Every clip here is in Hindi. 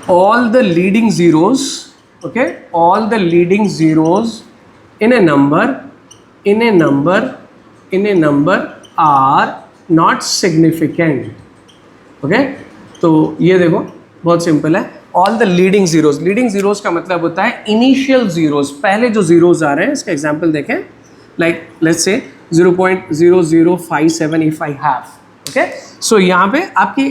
all the leading zeros, okay, all the leading zeros in a number are not significant. Okay, तो ये देखो बहुत सिंपल है. ऑल द लीडिंग जीरोज का मतलब होता है इनिशियल जीरोज, पहले जो जीरोज आ रहे हैं. इसका एग्जांपल देखें, like let's say 0.0057 if I have. Okay, so यहाँ पे आपकी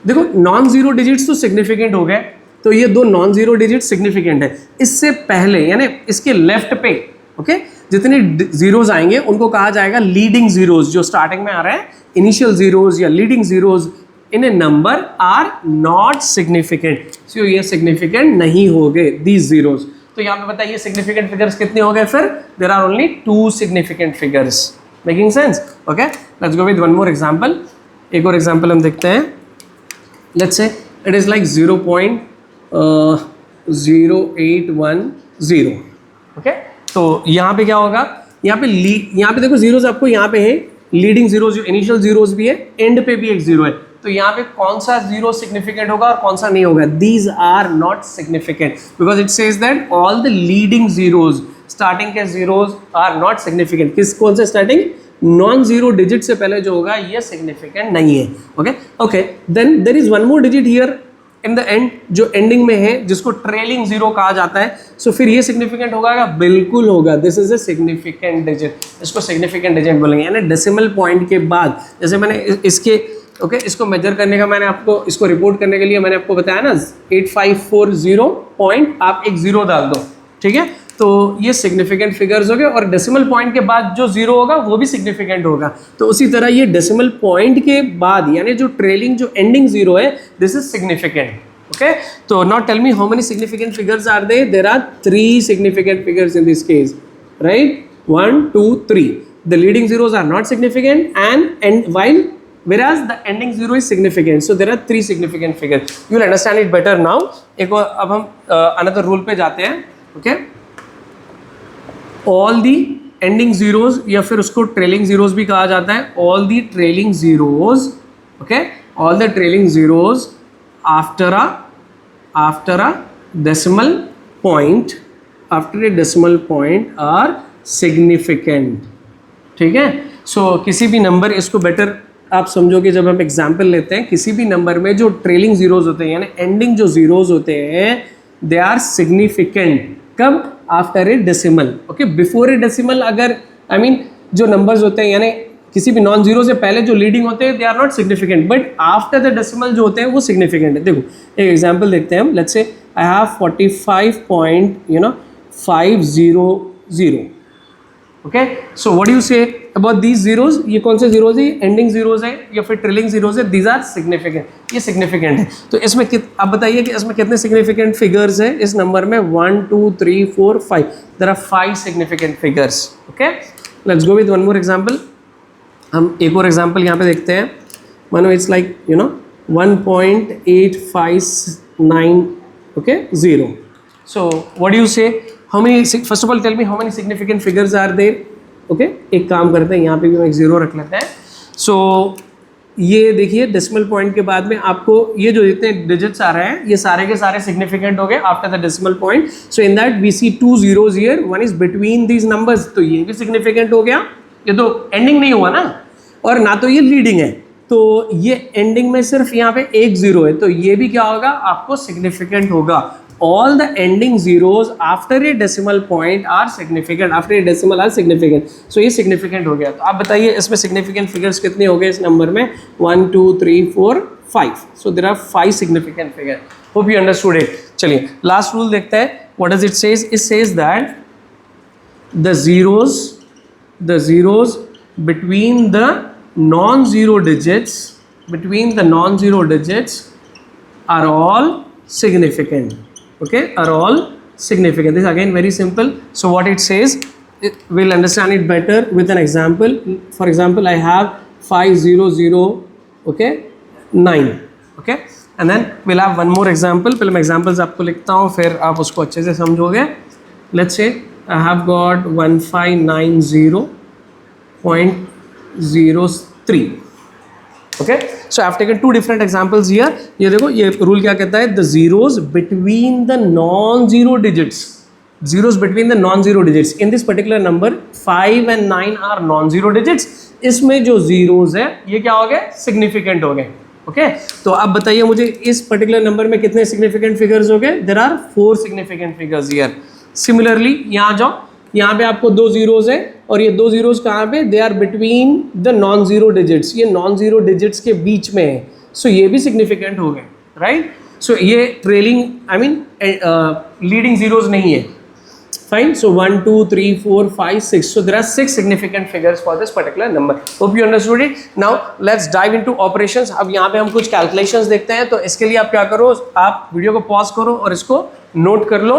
देखो नॉन जीरो डिजिट्स तो सिग्निफिकेंट हो गए, तो ये दो नॉन जीरो डिजिट सिग्निफिकेंट है. इससे पहले यानी इसके लेफ्ट पे ओके जितने जीरोज आएंगे उनको कहा जाएगा लीडिंग जीरोज. जो स्टार्टिंग में आ रहे हैं इनिशियल जीरोज या leading zeros in a number are not significant. So ये सिग्निफिकेंट नहीं हो गए दीज जीरोज. तो यहाँ पे बताइए सिग्निफिकेंट फिगर्स कितने हो गए फिर? There are only 2 significant figures. Making sense? Okay, let's go with one more example. एक और एग्जांपल हम देखते हैं. Let's say it is like 0.0810. Okay, तो यहाँ पे क्या होगा? यहाँ पे देखो जीरोज आपको यहाँ पे है लीडिंग जीरोज, जो इनिशियल जीरोज भी है, एंड पे भी एक जीरो है. तो यहाँ पे कौन सा जीरो सिग्निफिकेंट होगा और कौन सा नहीं होगा? These are not significant because it says that all the leading zeros, starting के जीरोज आर नॉट सिग्निफिकेंट. कौन से स्टार्टिंग? नॉन जीरो डिजिट से पहले जो होगा ये सिग्निफिकेंट नहीं है. Okay, then there is one more digit here in the end, जो एंडिंग में है, जिसको ट्रेलिंग जीरो कहा जाता है. सो फिर ये सिग्निफिकेंट होगा? बिल्कुल होगा. This is a significant digit. इसको सिग्निफिकेंट डिजिट बोलेंगे. यानी डेसिमल पॉइंट के बाद, जैसे मैंने इसके इसको मेजर करने का मैंने आपको, इसको रिपोर्ट करने के लिए मैंने आपको बताया ना 8540 पॉइंट, आप एक जीरो डाल दो. ठीक है, तो ये सिग्निफिकेंट फिगर्स हो गए. और डेसिमल पॉइंट के बाद जो जीरो होगा वो भी सिग्निफिकेंट होगा. तो उसी तरह ये डेसिमल पॉइंट के बाद यानी जो ट्रेलिंग जो एंडिंग जीरो है, दिस इज सिग्निफिकेंट. ओके, तो now tell me how many significant figures are there? There are 3 significant figures in this case, right? 1 2 3. The leading zeros are not significant and while whereas the ending zero is significant. So there are 3 significant figures. You will understand it better now. एक और अब हम another rule पे जाते हैं. Okay, all the ending zeros या फिर उसको trailing zeros भी कहा जाता है. all the trailing zeros, okay, all the trailing zeros after a decimal point, after a decimal point are significant. ठीक है, so किसी भी नंबर, इसको बेटर आप समझोगे जब हम एग्जाम्पल लेते हैं. किसी भी नंबर में जो ट्रेलिंग जीरोज होते हैं यानी एंडिंग जो जीरोज होते हैं, दे आर सिग्निफिकेंट. कब? After a decimal. Okay, before A decimal अगर जो नंबर्स होते हैं यानी किसी भी नॉन जीरो से पहले जो लीडिंग होते हैं, they are not significant, but after the decimal जो होते हैं वो सिग्निफिकेंट है. देखो एक एग्जाम्पल देखते हैं हम. Let's say I have 45.500. Okay, so what you say about these zeros? ये कौन से जीरोज है? एंडिंग जीरोज है या फिर ट्रेलिंग जीरोज है? These are significant. ये सिग्निफिकेंट है. तो इसमें आप बताइए कि इसमें कितने सिग्निफिकेंट फिगर्स है इस नंबर में? 1 2 3 4 5. There are 5 significant figures. Okay, let's go with one more example. हम एक और एग्जांपल यहाँ पे देखते हैं. मानो it's like 1.8590. Okay, 0. So what do you say? How many, first of all tell me how many significant figures are there? Okay, एक काम करते हैं, यहाँ पे भी हम एक जीरो रख लेते हैं. So ये देखिए डेसिमल पॉइंट के बाद में आपको ये जो जितने डिजिट्स आ रहे हैं ये सारे के सारे सिग्निफिकेंट हो गए after the decimal point. So in that we see 2 zeros here, one is between these numbers. तो ये भी सिग्निफिकेंट हो गया. ये तो एंडिंग नहीं हुआ ना, और ना तो ये लीडिंग है, तो ये एंडिंग में सिर्फ यहाँ पे एक जीरो है, तो ये भी क्या होगा? आपको सिग्निफिकेंट होगा. All the ending zeros after a decimal point are significant. After a decimal are significant. So ये significant हो गया. तो आप बताइए इसमें significant figures कितने हो गए इस नंबर में? 1 2 3 4 5. So there are 5 significant figures. Hope you understood it. चलिए last rule देखते हैं. What does it says? It says that the zeros between the non-zero digits are all significant. Okay, are all significant. This is again very simple. So what it says, we'll understand it better with an example. For example, I have 500, okay, 9. Okay, and then we'll have one more example. पहले मैं examples आपको लिखता हूँ, फिर आप उसको अच्छे से समझोगे. Let's say I have got 1590.03. Okay, so I have taken two different examples here. ये देखो, ये रूल क्या कहता है, the zeros between the non zero digits, zeros between the non-zero digits in this particular number 5 and 9 are non-zero digits। इसमें जो zeros है ये क्या हो गए, significant हो गए। ओके, तो अब बताइए मुझे इस पर्टिकुलर नंबर में कितने significant figures हो गए, there are 4 significant figures here। Similarly यहाँ जाओ, यहाँ पे आपको 2 zeros है और ये 2 zeros कहाँ पे, they are between the non-zero digits, ये non-zero digits के बीच में है, so ये भी significant हो गए, right? so ये trailing I mean leading zeros नहीं है। Fine, so 1 2 3 4 5 6, so there are 6 significant figures for this particular number। Hope you understood it। Now let's dive into operations। अब यहाँ पे हम कुछ calculations देखते हैं, तो इसके लिए आप क्या करो, आप वीडियो को पॉज करो और इसको नोट कर लो।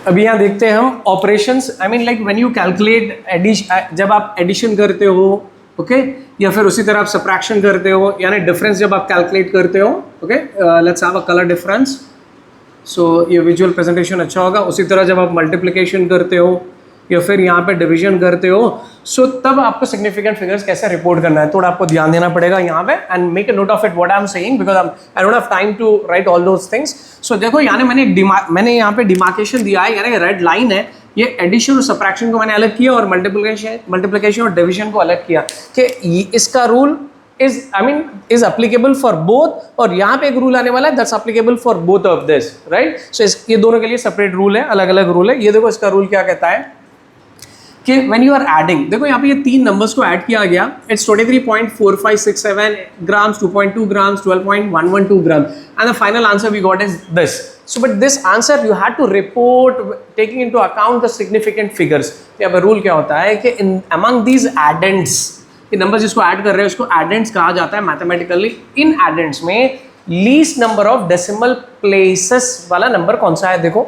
अभी यहाँ देखते हैं हम operations, I mean like when you calculate addition, जब आप addition करते हो, ओके, या फिर उसी तरह आप subtraction करते हो, यानी difference जब आप calculate करते हो, okay, let's have a color difference। सो ये विजुअल प्रेजेंटेशन अच्छा होगा। उसी तरह जब आप मल्टीप्लिकेशन करते हो या फिर यहाँ पे डिवीजन करते हो, सो तब आपको सिग्निफिकेंट फिगर्स कैसे रिपोर्ट करना है, थोड़ा आपको ध्यान देना पड़ेगा यहाँ पे। And make a note of it what I am saying because I don't have time to write all those things. So देखो यानी मैंने यहाँ पे डिमार्केशन दिया है, यानी रेड लाइन है, ये एडिशन और सब्ट्रैक्शन को मैंने अलग किया और मल्टीप्लिकेशन और डिवीजन को अलग किया कि इसका rule is applicable for both, और यहाँ पे एक रूल आने वाला है that's applicable for both of this, right? so ये दोनों के लिए सेपरेट रूल है, अलग अलग रूल है। ये देखो इसका रूल क्या कहता है कि when you are adding, देखो यहाँ पे ये 3 नंबर्स को ऐड किया गया, it's 23.4567 grams, 2.2 grams, 12.112 grams, and the final answer we got is this। so but this answer you had to report taking into account the significant figures। यहाँ पे रूल क्या होता है कि among these addends, ये नंबर जिसको ऐड कर रहे हैं उसको एडेंट्स कहा जाता है मैथमेटिकली। इन एडेंट्स में least number of decimal places वाला नंबर कौन सा है, देखो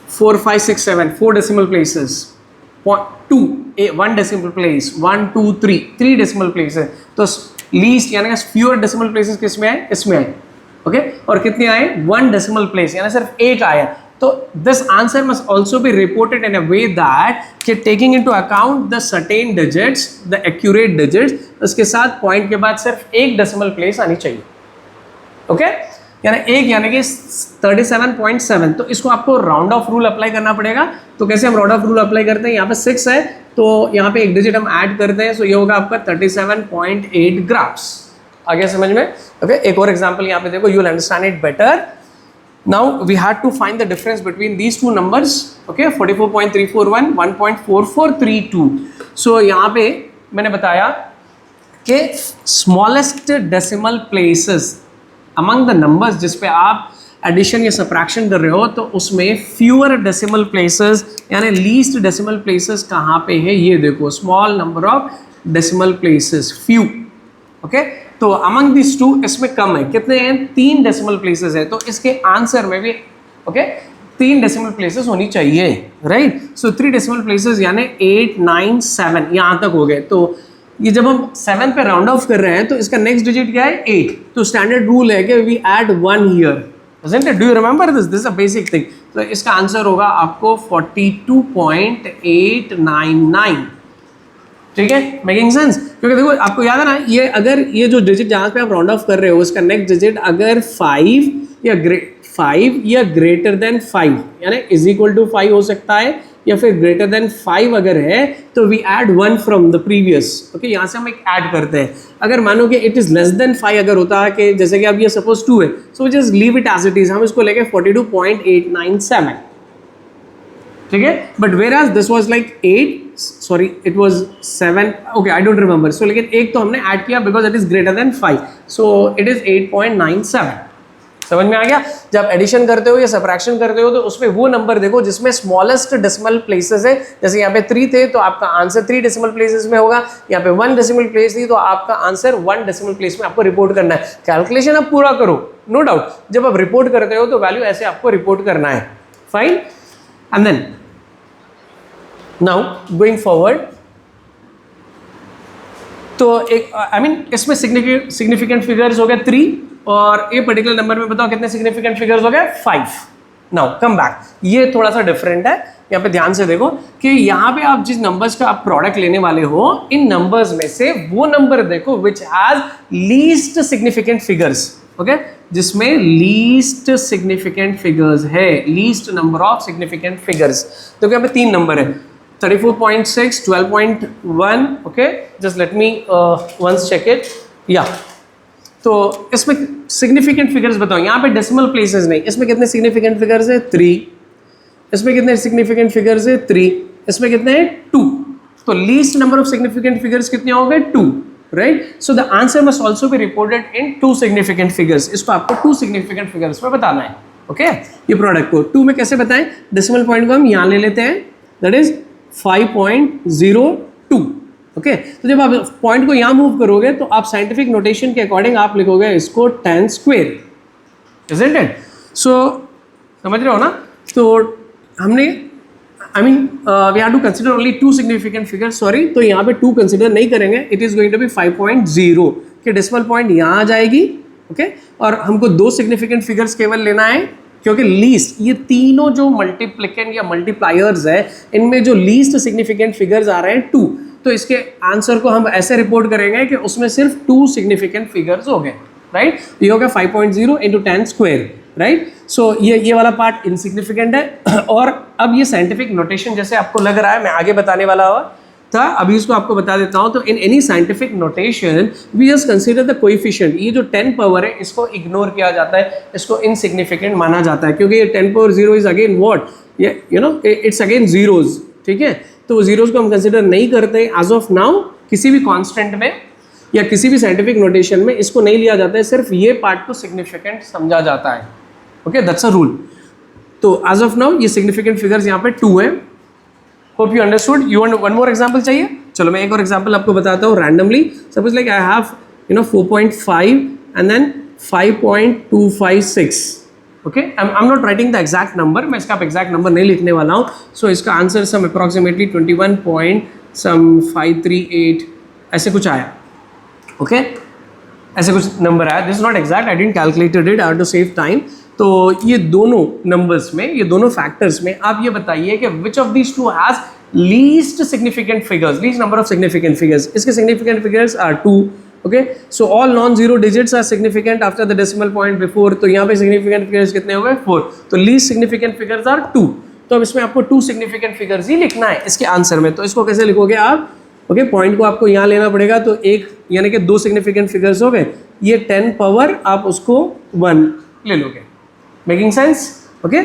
4 5 6 7, 4 decimal places, 2 1 decimal place, 1 2 3 decimal places. तो लीस्ट यानी फ्यूअर डेसिमल प्लेसेस किसमें आए, इसमें आए, ओके, और कितने आए, 1 डेसिमल प्लेस यानी सिर्फ एक आया। तो this answer must also be reported in a way that कि taking into account the certain digits, the accurate digits, उसके साथ पॉइंट के बाद सिर्फ एक डेसिमल प्लेस आनी चाहिए, ओके, यानी कि 37.7। तो इसको आपको राउंड ऑफ रूल अप्लाई करना पड़ेगा। तो कैसे हम राउंड ऑफ रूल अप्लाई करते हैं, यहाँ पे 6 है तो यहाँ पे एक डिजिट हम ऐड करते हैं, सो ये होगा आपका 37.8 ग्राम्स। आगे समझ में, ओके। एक और एग्जाम्पल यहाँ पे देखो, you will understand it better. Now we had to find the difference between these two numbers, okay, 44.341, 1.4432। So यहाँ पे मैंने बताया कि smallest decimal places among the numbers जिस पे आप addition या subtraction कर रहे हो, तो उसमें fewer decimal places यानी least decimal places कहाँ पे है, ये देखो small number of decimal places, few, okay। तो अमंग दिस टू इसमें कम है, कितने हैं, 3 डेसिमल प्लेसेस है। तो इसके आंसर में भी ओके 3 डेसिमल प्लेसेस होनी चाहिए, राइट। सो 3 डेसिमल प्लेसेस यानी 8 9 7 यहाँ तक हो गए। तो ये जब हम 7 पे राउंड ऑफ कर रहे हैं तो इसका नेक्स्ट डिजिट क्या है, 8। तो स्टैंडर्ड रूल है कि we add 1 here, isn't it? Do you remember this? This is a basic thing। तो इसका आंसर होगा आपको 42.899, ठीक है, मेकिंग सेंस। क्योंकि देखो आपको याद है ना, ये अगर ये जो डिजिट जहाँ पे आप राउंड ऑफ कर रहे हो उसका नेक्स्ट डिजिट अगर 5 या ग्रेटर देन 5 यानी इज इक्वल टू 5 हो सकता है, या फिर ग्रेटर देन 5 अगर है तो we add 1 from the previous, okay. यहाँ से हम एक ऐड करते हैं। अगर मानो कि इट इज लेस देन 5 अगर होता है कि जैसे कि अब ये सपोज 2 है, so just leave it as it is, हम इसको लेके 42.897, ठीक है। But where as this was like 8, sorry it was 7, okay I don't remember. So लेकिन एक तो हमने ऐड किया because it is greater than 5, so it is 8.97। समझ में आ गया। जब एडिशन करते हो या सब्ट्रैक्शन करते हो तो उसमें वो नंबर देखो जिसमें स्मॉलेस्ट डेसिमल प्लेसेस है। जैसे यहाँ पे 3 थे तो आपका आंसर 3 डेसिमल प्लेसेस में होगा, यहाँ पे 1 डेसिमल प्लेस थी तो आपका आंसर 1 डेसिमल प्लेस में आपको रिपोर्ट करना है। कैलकुलेशन आप पूरा करो, नो डाउट। जब आप रिपोर्ट करते हो तो वैल्यू ऐसे आपको रिपोर्ट करना है, fine. And then now going forward, तो एक इसमें सिग्निफिकेंट फिगर्स हो गए 3, और ये पर्टिकुलर नंबर में बताओ कितने सिग्निफिकेंट फिगर्स हो गए 5। नाउ कम बैक, ये थोड़ा सा डिफरेंट है। यहाँ पे ध्यान से देखो कि यहाँ पे आप जिस नंबर्स का आप प्रोडक्ट लेने वाले हो, इन नंबर्स में से वो नंबर देखो which has least significant figures, okay, जिसमें लीस्ट सिग्निफिकेंट फिगर्स है, least number of significant figures. तो यहाँ पे 3 नंबर है, 34.6, 12.1, okay, just let me once check it, या तो इसमें सिग्निफिकेंट फिगर्स बताओ, यहाँ पे डेसिमल प्लेसेस नहीं, इसमें कितने सिग्निफिकेंट फिगर्स है 3, इसमें कितने सिग्निफिकेंट फिगर्स है 3, इसमें कितने हैं 2, तो least number of significant figures कितने हो गए 2, right. So the answer must also be reported in 2 significant figures, इसको आपको 2 सिग्निफिकेंट फिगर्स में बताना है, ओके। ये प्रोडक्ट को 2 में कैसे बताएं, डेसिमल पॉइंट को हम यहाँ ले लेते हैं, दैट इज 5.02, ओके। तो जब आप पॉइंट को यहाँ मूव करोगे तो आप साइंटिफिक नोटेशन के अकॉर्डिंग आप लिखोगे इसको 10 स्क्वायर, इजंट इट? सो समझ रहे हो ना? तो हमने I mean we have to consider only 2 significant figures, sorry, तो यहाँ पे 2 कंसिडर नहीं करेंगे, it is going to be 5.0 कि डेसिमल पॉइंट यहाँ आ जाएगी, ओके, और हमको 2 सिग्निफिकेंट फिगर्स केवल लेना है, क्योंकि लीस्ट, ये तीनों जो मल्टीप्लिकेंट या मल्टीप्लायर्स है, इनमें जो लीस्ट सिग्निफिकेंट फिगर्स आ रहे हैं 2, तो इसके आंसर को हम ऐसे रिपोर्ट करेंगे कि उसमें सिर्फ 2 सिग्निफिकेंट फिगर्स हो गए, राइट। ये हो गया 5.0 इंटू 10 स्क्वायर, राइट। सो ये वाला पार्ट इनसिग्निफिकेंट है। और अब ये साइंटिफिक नोटेशन जैसे आपको लग रहा है, मैं आगे बताने वाला था, अभी इसको आपको बता देता हूँ। तो in any scientific notation we just consider the coefficient, ये जो 10 पावर है इसको इग्नोर किया जाता है, इसको इनसिग्निफिकेंट माना जाता है, क्योंकि ये 10 पावर 0 इज अगेन व्हाट, ये you know it's again zeros, ठीक है। तो वो जीरोज को हम कंसिडर नहीं करते एज ऑफ नाउ, किसी भी कांस्टेंट में या किसी भी साइंटिफिक नोटेशन में इसको नहीं लिया जाता है, सिर्फ ये पार्ट को सिग्निफिकेंट समझा जाता है, ओके, दैट्स अ रूल। तो एज ऑफ नाउ ये सिग्निफिकेंट फिगर्स यहाँ पे 2 है। Hope you understood. You want one more example चाहिए? चलो मैं एक और एग्जांपल आपको बताता हूँ randomly. Suppose like I have 4.5 and then 5.256, okay. I am not writing the exact number, मैं इसका एग्जैक्ट नंबर नहीं लिखने वाला हूँ। सो इसका आंसर सम अप्रॉक्सीमेटली 21.538 ऐसे कुछ आया, ओके, ऐसे कुछ नंबर आया। This is not exact, I didn't calculated it, I have to save time. तो ये दोनों नंबर्स में, ये दोनों फैक्टर्स में आप ये बताइए कि which of these two has least significant figures, least number of significant figures. इसके significant figures are 2, okay. So all non zero digits are significant after the decimal point before, तो यहाँ पे सिग्निफिकेंट फिगर्स कितने हो गए 4, तो लीस्ट सिग्निफिकेंट फिगर्स आर 2। तो अब इसमें आपको 2 सिग्निफिकेंट फिगर्स ही लिखना है इसके आंसर में। तो इसको कैसे लिखोगे आप, ओके, पॉइंट को आपको यहाँ लेना पड़ेगा, तो एक यानी कि 2 सिग्निफिकेंट फिगर्स हो गए, ये 10 पावर आप उसको 1 ले लोगे। Making sense? Okay,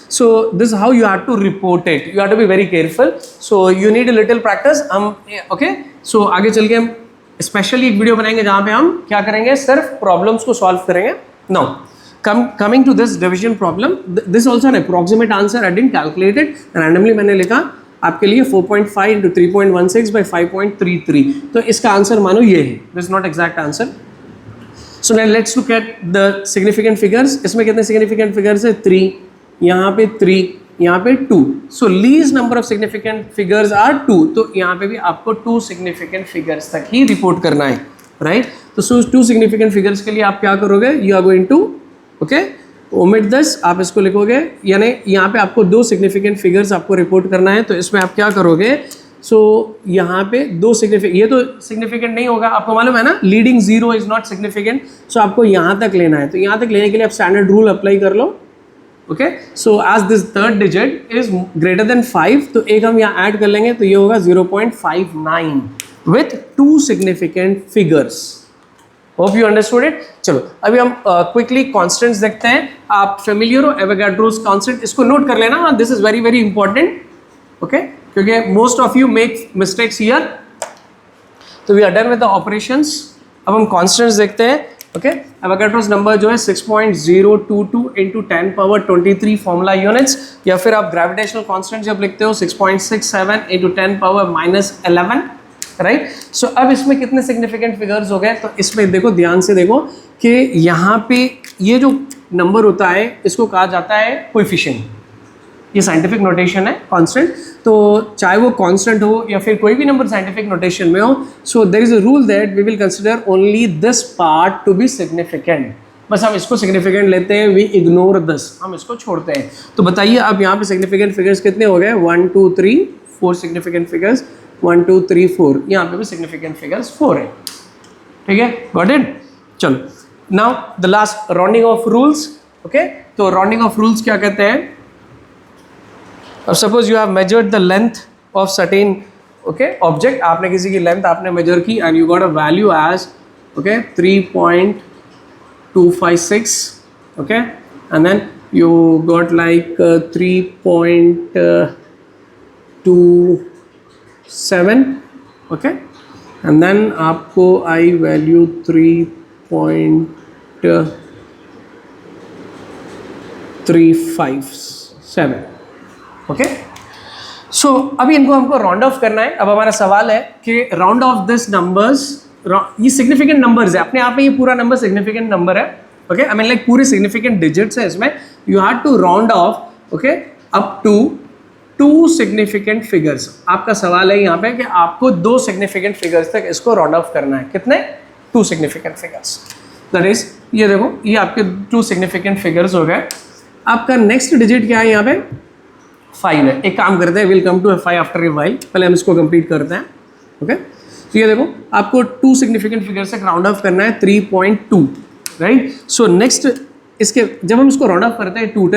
so this how you have to report it, you have to be very careful, so you need a little practice. हम ओके, सो आगे चल के हम स्पेशली एक वीडियो बनाएंगे जहाँ पे हम क्या करेंगे, सिर्फ प्रॉब्लम्स को सॉल्व करेंगे। Now coming to this division problem, this also an approximate answer, I didn't calculate it, randomly मैंने लिखा आपके लिए 4.5 इंटू 3.16 बाई 5.33, तो इसका आंसर मानो ये है, this is not exact answer. So now let's look at the significant figures. इसमें कितने सिग्निफिकेंट फिगर्स है 3, यहाँ पे 3, यहाँ पे 2, so least number of significant figures are 2, तो यहाँ पे भी आपको 2 सिग्निफिकेंट फिगर्स तक ही रिपोर्ट करना है, राइट। तो 2 सिग्निफिकेंट फिगर्स के लिए आप क्या करोगे, you are going to okay omit this, आप इसको लिखोगे, यानी यहाँ पे आपको 2 सिग्निफिकेंट फिगर्स आपको रिपोर्ट करना है, तो इसमें आप क्या करोगे, सो यहाँ पे 2 सिग्निफिकेंट, ये तो सिग्निफिकेंट नहीं होगा, आपको मालूम है ना, leading zero is not significant, so आपको यहाँ तक लेना है। तो यहाँ तक लेने के लिए आप स्टैंडर्ड रूल अप्लाई कर लो, okay. So as this third digit is greater than 5, तो एक हम यहाँ ऐड कर लेंगे, तो ये होगा 0.59 with 2 significant figures. Hope you understood it. चलो अभी हम क्विकली कॉन्स्टेंट्स देखते हैं। आप फेमिलियर हो एवोगाड्रोस कॉन्स्टेंट, इसको नोट कर लेना, this is very very important, okay, क्योंकि most of you make mistakes here. तो we are done with the operations. अब हम कॉन्स्टेंट्स देखते हैं, ओके। एवोगाड्रोस नंबर जो है 6.022 इंटू 10 पावर 23 फॉर्मूला यूनिट्स, या फिर आप ग्रेविटेशनल कॉन्स्टेंट जब लिखते हो 6.67 इंटू 10 पावर -11, राइट। सो अब इसमें कितने सिग्निफिकेंट फिगर्स हो गए, तो इसमें देखो, ध्यान से देखो कि यहाँ पे ये जो नंबर होता है इसको कहा जाता है कोएफिशिएंट, ये साइंटिफिक नोटेशन है कांस्टेंट। तो चाहे वो कांस्टेंट हो या फिर कोई भी नंबर साइंटिफिक नोटेशन में हो, so there is a rule that we will consider only this part to be significant, बस हम इसको सिग्निफिकेंट लेते हैं, वी इग्नोर दिस, हम इसको छोड़ते हैं। तो बताइए अब यहाँ पे सिग्निफिकेंट फिगर्स कितने हो गए, 1 2 3 4 सिग्निफिकेंट फिगर्स, 1 2 3 4, यहाँ पे भी सिग्निफिकेंट फिगर्स 4 है, ठीक है, गॉट इट। चलो now the last rounding off rules, okay. तो राउंडिंग ऑफ रूल्स क्या कहते हैं, अब suppose you have measured the length of certain, okay, object, आपने किसी की लेंथ आपने मेजर की and you got a value as, okay, 3.256, okay, and then you got like 3.27, okay, and then आपको आई वैल्यू 3.357, ओके। सो अभी इनको हमको राउंड ऑफ करना है। अब हमारा सवाल है कि राउंड ऑफ दिस नंबर्स, ये सिग्निफिकेंट नंबर्स है, अपने आप में ये पूरा नंबर सिग्निफिकेंट नंबर है, ओके, आई मीन लाइक पूरे सिग्निफिकेंट डिजिट्स है इसमें, you have to round off, okay, up to 2 significant figures. आपका सवाल है यहाँ पे कि आपको 2 सिग्निफिकेंट फिगर्स तक इसको राउंड ऑफ करना है, कितने, 2 सिग्निफिकेंट फिगर्स, दैट इज ये देखो, ये आपके 2 सिग्निफिकेंट फिगर्स हो गए। आपका नेक्स्ट डिजिट क्या है यहाँ पे, 5 है। एक काम करते हैं, will come to 5 after a while, पहले हम इसको कंप्लीट करते हैं, ओके। तो ये देखो आपको 2 सिग्निफिकेंट फिगर्स तक राउंड ऑफ करना है, 3.2, राइट। सो नेक्स्ट इसके जब हम इसको राउंड ऑफ करते हैं 2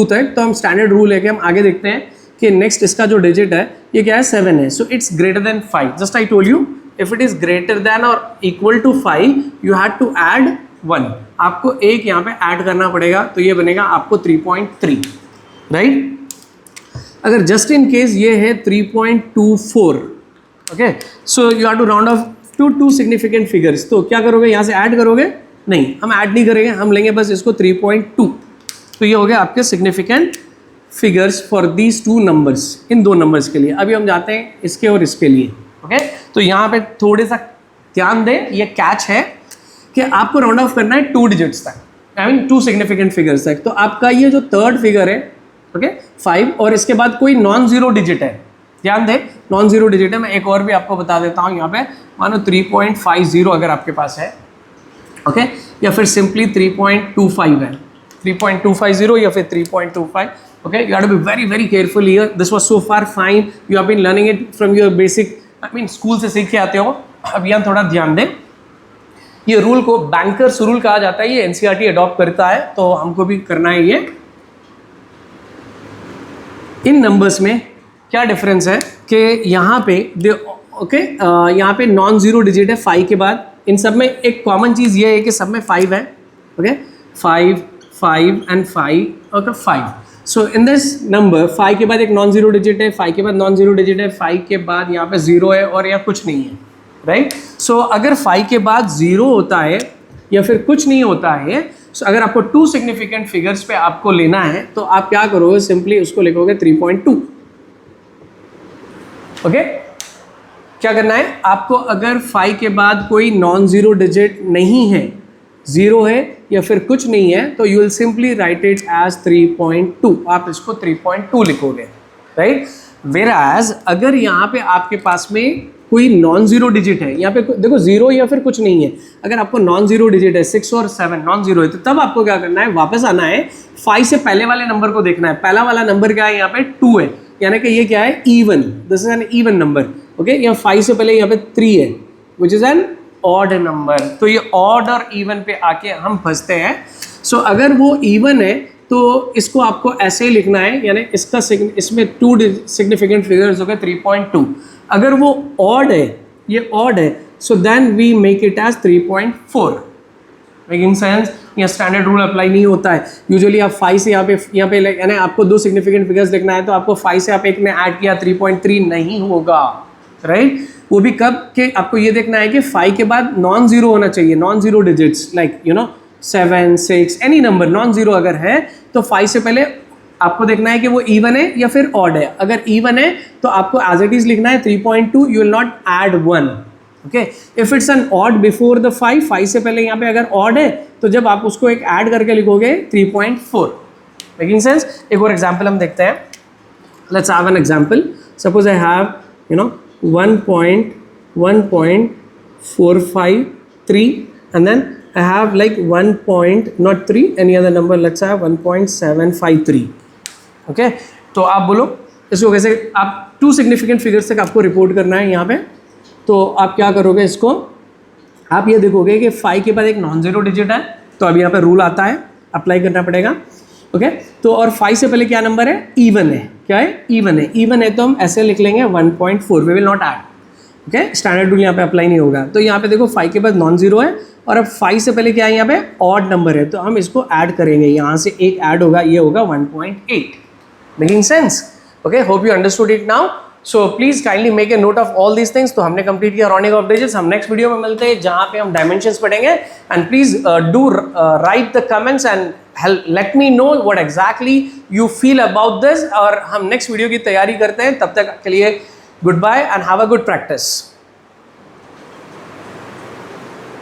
तक, तो हम स्टैंडर्ड रूल है कि हम आगे देखते हैं कि नेक्स्ट इसका जो डिजिट है ये क्या है, 7 है। So it's greater than 5, just I told you, if it is greater than और equal to 5 you have to add 1, आपको एक यहाँ पे ऐड करना पड़ेगा, तो ये बनेगा आपको 3.3, राइट। अगर जस्ट इन केस ये है 3.24, okay, so you have to round off to 2 significant figures, तो क्या करोगे, यहाँ से ऐड करोगे, नहीं हम ऐड नहीं करेंगे, हम लेंगे बस इसको 3.2, तो ये हो गया आपके significant figures for these 2 numbers, in 2 numbers के लिए। अभी हम जाते हैं इसके और इसके लिए, ओके। तो यहाँ पे थोड़े सा ध्यान दें, ये कैच है कि आपको राउंड ऑफ करना है 2 डिजिट्स तक, आई मीन 2 सिग्निफिकेंट फिगर्स तक। तो आपका ये जो 3rd फिगर है, ओके, 5, और इसके बाद कोई नॉन जीरो डिजिट है, ध्यान दें नॉन जीरो डिजिट है। मैं एक और भी आपको बता देता हूँ, यहाँ पे मानो 3.50 अगर आपके पास है, ओके, या फिर सिंपली 3.25 है, 3.250 या फिर 3.25, okay. You have to be very very careful here, this was so far fine, you have been learning it from your basic, I mean school से सीख के आते हो। अब यहाँ थोड़ा ध्यान दें, ये रूल को बैंकर्स रूल कहा जाता है, ये एनसीईआरटी अडॉप्ट करता है, तो हमको भी करना है ये। इन नंबर्स में क्या डिफरेंस है कि यहाँ पे ओके, यहाँ पे नॉन जीरो डिजिट है 5 के बाद, इन सब में एक कॉमन चीज़ ये है कि सब में 5 है, okay, 5 5 and 5, okay, 5। So in this number 5 के बाद एक नॉन जीरो डिजिट है, 5 के बाद नॉन जीरो डिजिट है, 5 के बाद यहाँ पे 0 है और यहाँ कुछ नहीं है, राइट। सो अगर 5 के बाद 0 होता है या फिर कुछ नहीं होता है, सो अगर आपको 2 सिग्निफिकेंट फिगर्स पे आपको लेना है, तो आप क्या करोगे, सिंपली उसको लिखोगे 3.2, ओके। क्या करना है आपको, अगर 5 के बाद कोई नॉन जीरो डिजिट नहीं है, 0 है या फिर कुछ नहीं है, तो you will simply write it as 3.2, आप इसको 3.2 लिखोगे, राइट। वेराज अगर यहाँ पे आपके पास में कोई नॉन जीरो डिजिट है, यहाँ पे देखो 0 या फिर कुछ नहीं है, अगर आपको नॉन जीरो डिजिट है 6 और 7 नॉन जीरो है, तो तब आपको क्या करना है, वापस आना है, 5 से पहले वाले नंबर को देखना है। पहला वाला नंबर क्या है, यहाँ पे 2 है, यानी कि ये क्या है, even, this is an even number, okay. यहाँ 5 से पहले यहाँ पे 3 है, which is an odd number, तो ये ऑड और इवन पे आके हम फंसते हैं। सो अगर वो इवन है तो इसको आपको ऐसे ही लिखना है, यानी इसका इसमें 2 सिग्निफिकेंट फिगर्स हो गए 3.2। अगर वो ऑड है, ये ऑड है, so then we make it as 3.4, making sense. यहाँ स्टैंडर्ड रूल अप्लाई नहीं होता है, यूजुअली आप 5 से यहाँ पे यानी आपको 2 सिग्निफिकेंट फिगर्स लिखना है, तो आपको 5 से आप एक ने ऐड किया 3.3 नहीं होगा, राइट। वो भी कब कि आपको ये देखना है कि 5 के बाद नॉन जीरो होना चाहिए, non zero digits like 7 6 any number non zero अगर है, तो 5 से पहले आपको देखना है कि वो इवन है या फिर ऑड है। अगर इवन है तो आपको एज इट इज लिखना है 3.2, you will not add 1, okay. If it's an odd before the 5 से पहले यहाँ पे अगर ऑड है, तो जब आप उसको एक ऐड करके लिखोगे 3.4, मेकिंग सेंस। एक और एग्जाम्पल हम देखते हैं, let's have an example. Suppose I have 1.1.453 and then I I have like 1.3 any other number, let's have 1.753. Okay तो आप बोलो इसको कैसे, आप 2 सिग्निफिकेंट फिगर्स तक आपको रिपोर्ट करना है यहाँ पे। तो आप क्या करोगे, इसको आप ये देखोगे कि 5 के बाद एक नॉन जीरो डिजिट है, तो अब यहाँ पे रूल आता है, अप्लाई करना पड़ेगा। ओके तो और 5 से पहले क्या नंबर है, इवन है, क्या है, इवन है। इवन है तो हम ऐसे लिख लेंगे 1.4, we will not add. Okay standard rule यहाँ पे अप्लाई नहीं होगा। तो यहाँ पे देखो 5 के बाद नॉन जीरो है और अब 5 से पहले क्या है, यहाँ पे ऑड नंबर है, तो हम इसको ऐड करेंगे, यहाँ से एक ऐड होगा, ये होगा 1.8। Making sense? Okay hope you understood it now. So please kindly make a note of all these things. तो हमने कंप्लीट किया राउंडिंग ऑफ डिजिट्स। हम नेक्स्ट वीडियो में मिलते हैं जहाँ पे हम डायमेंशंस पढ़ेंगे। And please do right the comments and let me know what exactly you feel about this. और हम नेक्स्ट वीडियो की तैयारी करते हैं, तब तक के लिए good bye and have a good practice.